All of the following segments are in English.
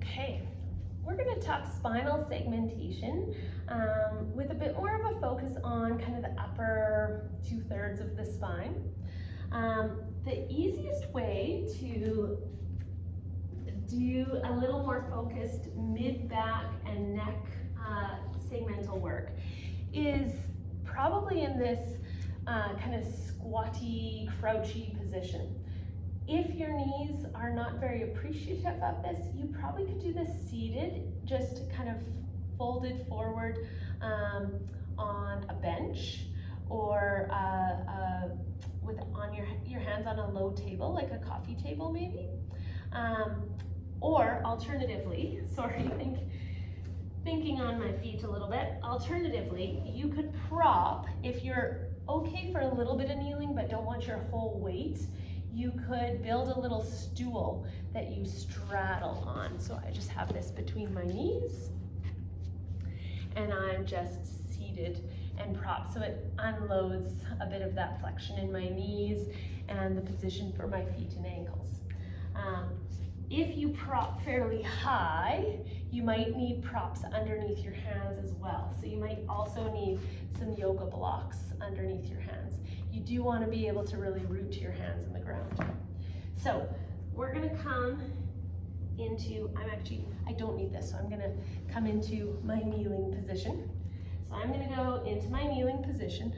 Okay, we're going to talk spinal segmentation with a bit more of a focus on kind of the upper 2/3 of the spine. The easiest way to do a little more focused mid-back and neck segmental work is probably in this kind of squatty, crouchy position. If your knees are not very appreciative of this, you probably could do this seated, just kind of folded forward on a bench, or on your hands on a low table, like a coffee table maybe. Or alternatively, thinking on my feet a little bit, alternatively, you could prop, if you're okay for a little bit of kneeling but don't want your whole weight, you could build a little stool that you straddle on. So I just have this between my knees and I'm just seated and propped, so it unloads a bit of that flexion in my knees and the position for my feet and ankles. If you prop fairly high, you might need props underneath your hands as well. So you might also need some yoga blocks underneath your hands. You do want to be able to really root your hands in the ground. So we're going to come into, I don't need this, so I'm going to come into my kneeling position. So I'm going to go into my kneeling position,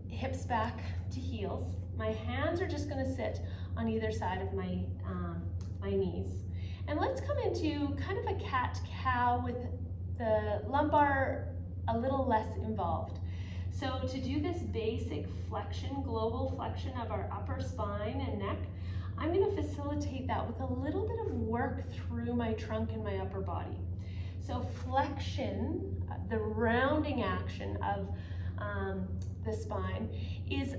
hips back to heels. My hands are just going to sit on either side of my knees. And let's come into kind of a cat-cow with the lumbar a little less involved. So to do this basic flexion, global flexion of our upper spine and neck, I'm going to facilitate that with a little bit of work through my trunk and my upper body. So flexion, the rounding action of the spine, is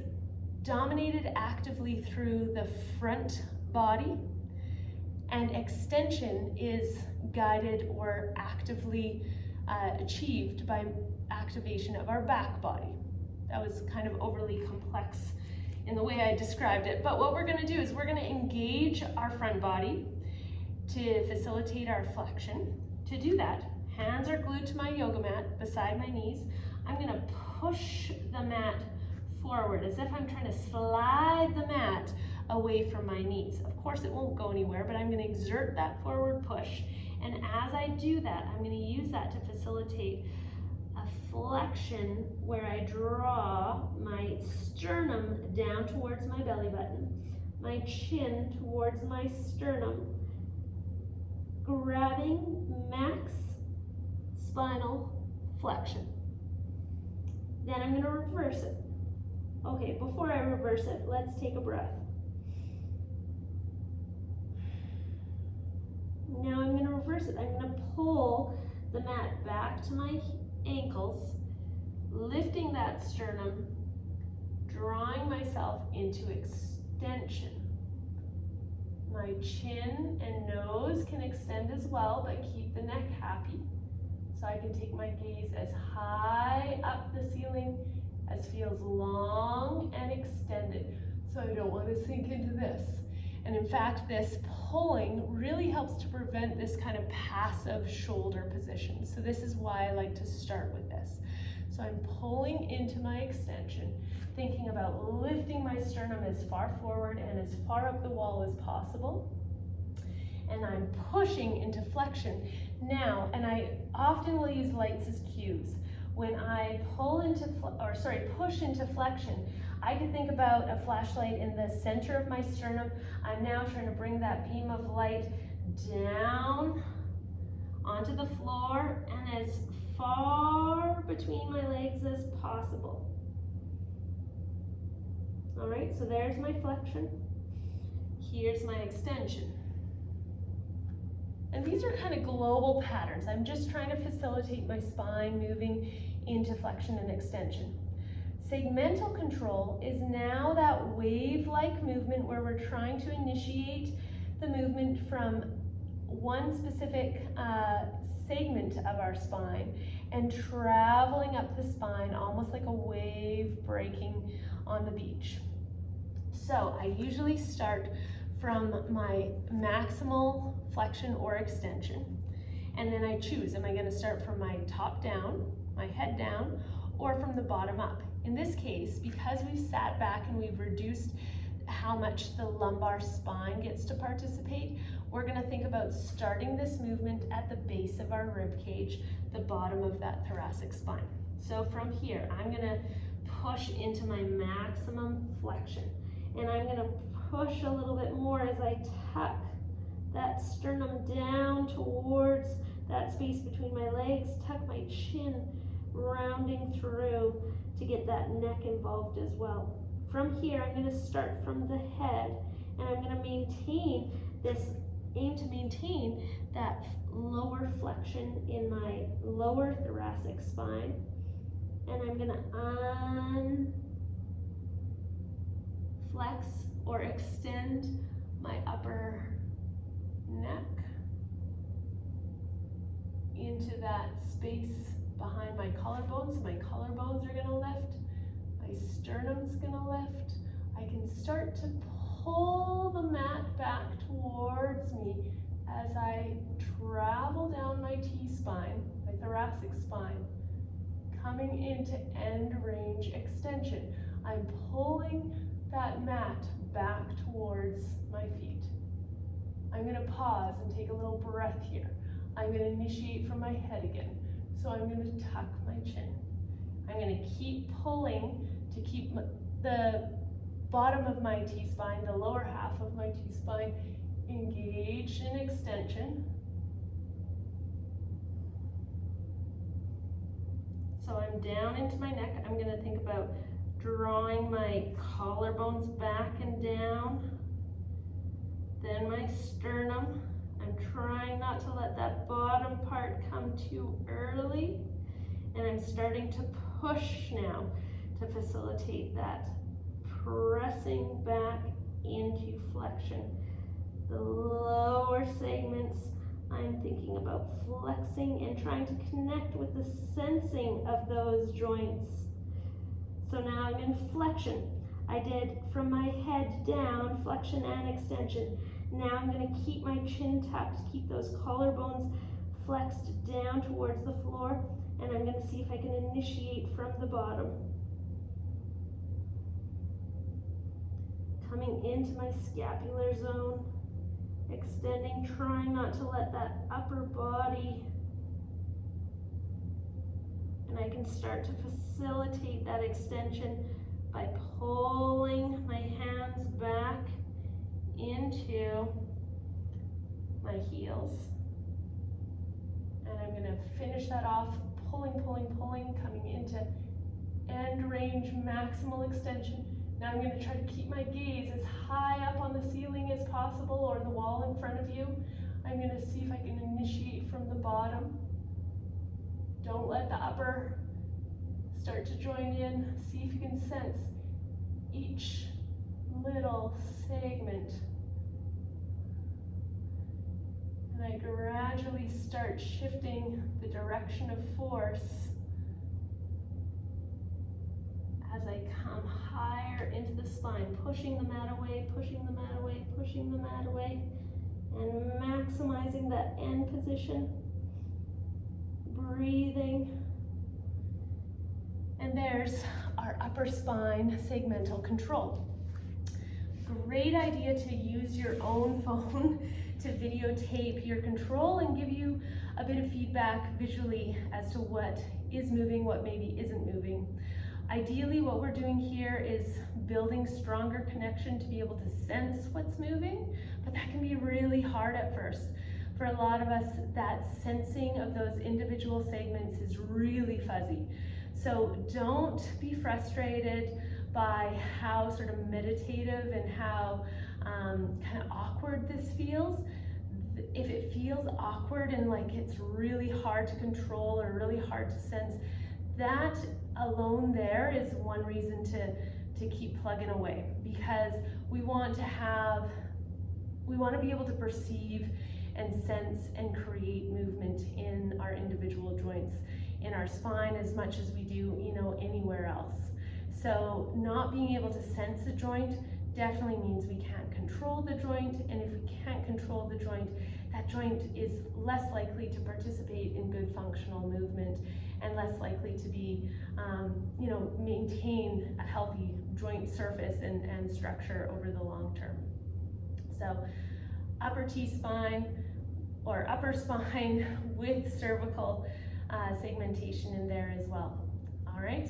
dominated actively through the front body, and extension is guided or actively achieved by activation of our back body. That was kind of overly complex in the way I described it, but what we're going to do is we're going to engage our front body to facilitate our flexion. To do that, hands are glued to my yoga mat beside my knees. I'm going to push the mat forward as if I'm trying to slide the mat away from my knees. Of course it won't go anywhere, but I'm going to exert that forward push, and as I do that, I'm going to use that to facilitate a flexion where I draw my sternum down towards my belly button, my chin towards my sternum, grabbing max spinal flexion. Then I'm going to reverse it. Okay, before I reverse it, let's take a breath. Now I'm going to reverse it. I'm going to pull the mat back to my ankles, lifting that sternum, drawing myself into extension. My chin and nose can extend as well, but keep the neck happy. So I can take my gaze as high up the ceiling as feels long and extended. So I don't want to sink into this. And in fact, this pulling really helps to prevent this kind of passive shoulder position. So this is why I like to start with this. So I'm pulling into my extension, thinking about lifting my sternum as far forward and as far up the wall as possible. And I'm pushing into flexion. Now, and I often will use lights as cues. When I push into flexion, I could think about a flashlight in the center of my sternum. I'm now trying to bring that beam of light down onto the floor and as far between my legs as possible. All right, so there's my flexion. Here's my extension. And these are kind of global patterns. I'm just trying to facilitate my spine moving into flexion and extension. Segmental control is now that wave-like movement where we're trying to initiate the movement from one specific segment of our spine and traveling up the spine almost like a wave breaking on the beach. So I usually start from my maximal flexion or extension. And then I choose, am I gonna start from my top down, my head down, or from the bottom up? In this case, because we've sat back and we've reduced how much the lumbar spine gets to participate, we're gonna think about starting this movement at the base of our rib cage, the bottom of that thoracic spine. So from here, I'm gonna push into my maximum flexion. And I'm gonna push a little bit more as I tuck that sternum down towards that space between my legs, tuck my chin rounding through to get that neck involved as well. From here, I'm gonna start from the head, and I'm gonna maintain this, aim to maintain that lower flexion in my lower thoracic spine. And I'm gonna unflex or extend my upper neck into that space behind my collarbones. My collarbones are gonna lift, my sternum's gonna lift. I can start to pull the mat back towards me as I travel down my T-spine, my thoracic spine, coming into end range extension. I'm pulling that mat back towards my feet. I'm gonna pause and take a little breath here. I'm gonna initiate from my head again. So I'm gonna tuck my chin. I'm gonna keep pulling to keep the bottom of my T-spine, the lower half of my T-spine, engaged in extension. So I'm down into my neck. I'm gonna think about drawing my collarbones back and down. Then my sternum. I'm trying not to let that bottom part come too early. And I'm starting to push now to facilitate that pressing back into flexion. The lower segments, I'm thinking about flexing and trying to connect with the sensing of those joints. So now I'm in flexion. I did from my head down, flexion and extension. Now I'm gonna keep my chin tucked, keep those collarbones flexed down towards the floor, and I'm gonna see if I can initiate from the bottom. Coming into my scapular zone, extending, trying not to let that upper body, and I can start to facilitate that extension by pulling my hands back into my heels. And I'm gonna finish that off, pulling, coming into end range maximal extension. Now I'm gonna try to keep my gaze as high up on the ceiling as possible or the wall in front of you. I'm gonna see if I can initiate from the bottom. Don't let the upper start to join in. See if you can sense each little segment. And I gradually start shifting the direction of force as I come higher into the spine, pushing the mat away, pushing the mat away, pushing the mat away, and maximizing that end position. Breathing. And there's our upper spine segmental control. Great idea to use your own phone to videotape your control and give you a bit of feedback visually as to what is moving, what maybe isn't moving. Ideally, what we're doing here is building stronger connection to be able to sense what's moving, but that can be really hard at first. For a lot of us, that sensing of those individual segments is really fuzzy. So don't be frustrated by how sort of meditative and how kind of awkward this feels. If it feels awkward and like it's really hard to control or really hard to sense, that alone there is one reason to keep plugging away, because we want to be able to perceive and sense and create movement in our individual joints, in our spine as much as we do, anywhere else. So not being able to sense a joint definitely means we can't control the joint, and if we can't control the joint, that joint is less likely to participate in good functional movement and less likely to be, maintain a healthy joint surface and structure over the long term. So upper T-spine or upper spine with cervical segmentation in there as well. All right.